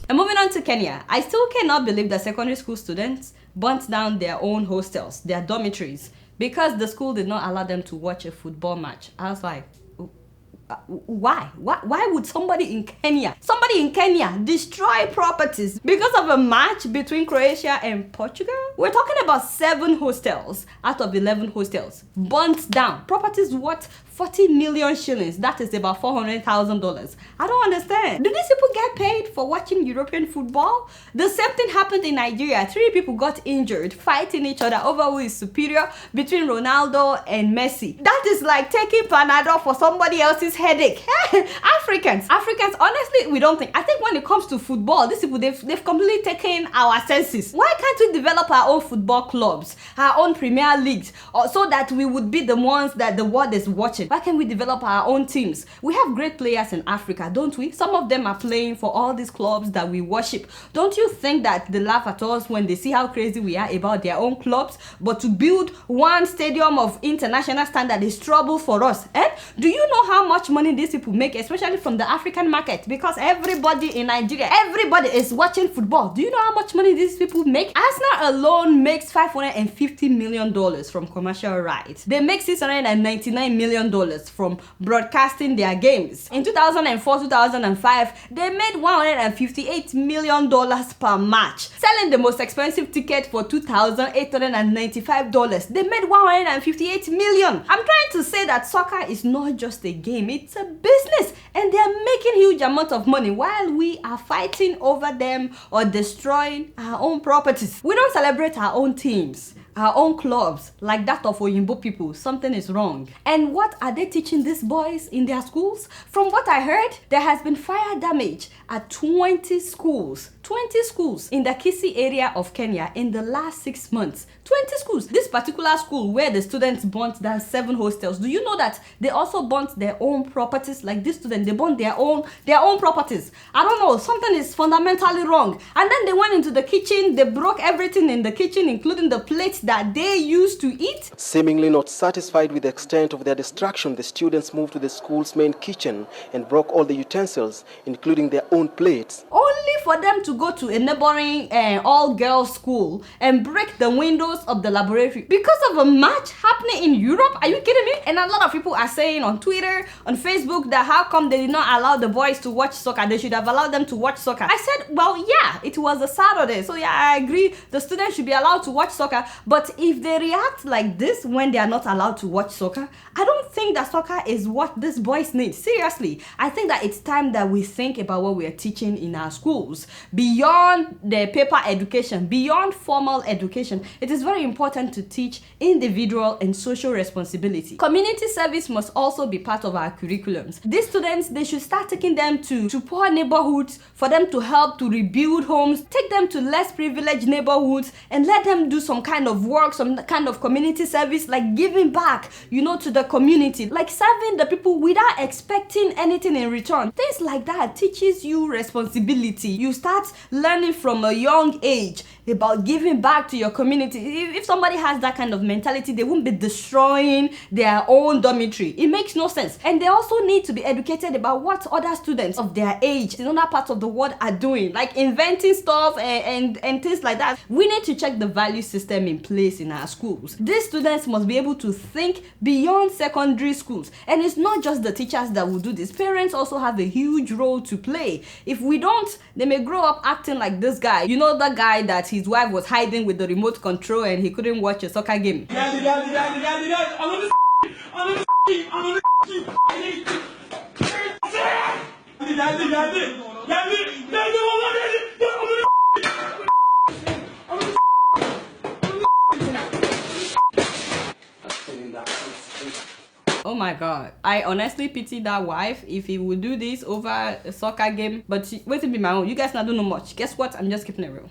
And moving on to Kenya, I still cannot believe that secondary school students burnt down their own hostels, their dormitories, because the school did not allow them to watch a football match. I was like, why? Why would somebody in Kenya destroy properties because of a match between Croatia and Portugal? We're talking about 7 hostels out of 11 hostels burnt down. Properties worth 40 million shillings. That is about $400,000. I don't understand. Do these people get paid for watching European football? The same thing happened in Nigeria. 3 people got injured fighting each other over who is superior between Ronaldo and Messi. That is like taking Panadol for somebody else's headache. Africans, honestly, we don't think. I think when it comes to football, these people, they've completely taken our senses. Why can't we develop our own football clubs, our own Premier Leagues, or so that we would be the ones that the world is watching? Why can't we develop our own teams? We have great players in Africa, don't we? Some of them are playing for all these clubs that we worship. Don't you think that they laugh at us when they see how crazy we are about their own clubs? But to build one stadium of international standard is trouble for us. Do you know how much money these people make, especially from the African market? Because everybody in Nigeria, everybody is watching football. Do you know how much money these people make? Arsenal alone makes $550 million from commercial rights. They make $699 million from broadcasting their games. In 2004-2005, they made $158 million per match. Selling the most expensive ticket for $2,895, they made $158 million. I'm trying to say that soccer is not just a game, it's a business, and they are making huge amounts of money while we are fighting over them or destroying our own properties. We don't celebrate our own teams, our own clubs, like that of Oyinbo people. Something is wrong. And what are they teaching these boys in their schools? From what I heard, there has been fire damage at 20 schools in the Kisii area of Kenya in the last 6 months. 20 schools. This particular school where the students burnt down 7 hostels, do you know that they also burnt their own properties? Like this student, they burnt their own properties. I don't know, something is fundamentally wrong. And then they went into the kitchen, they broke everything in the kitchen, including the plates that they used to eat. Seemingly not satisfied with the extent of their destruction, the students moved to the school's main kitchen and broke all the utensils, including their own plates. Only for them to go to a neighboring all-girls school and break the windows of the laboratory because of a match happening in Europe. Are you kidding me? And a lot of people are saying on Twitter, on Facebook, that how come they did not allow the boys to watch soccer? They should have allowed them to watch soccer. I said, well, yeah, it was a Saturday, so yeah, I agree, the students should be allowed to watch soccer. But if they react like this when they are not allowed to watch soccer, I don't think that soccer is what these boys need. Seriously, I think that it's time that we think about what we are teaching in our schools. Beyond the paper education, beyond formal education, it is very important to teach individual and social responsibility. Community service must also be part of our curriculums. These students, they should start taking them to poor neighborhoods for them to help to rebuild homes. Take them to less privileged neighborhoods and let them do some kind of work, some kind of community service, like giving back, to the community, like serving the people without expecting anything in return. Things like that teaches you responsibility. You start learning from a young age about giving back to your community. If somebody has that kind of mentality, they won't be destroying their own dormitory. It makes no sense. And they also need to be educated about what other students of their age in other parts of the world are doing, like inventing stuff and things like that. We need to check the value system in place in our schools. These students must be able to think beyond secondary schools. And it's not just the teachers that will do this. Parents also have a huge role to play. If we don't, they may grow up acting like this guy. You know, the guy that his wife was hiding with the remote control and he couldn't watch a soccer game. Oh my god, I honestly pity that wife if he would do this over a soccer game. But wait to be my own. You guys not do no much. Guess what? I'm just keeping it real.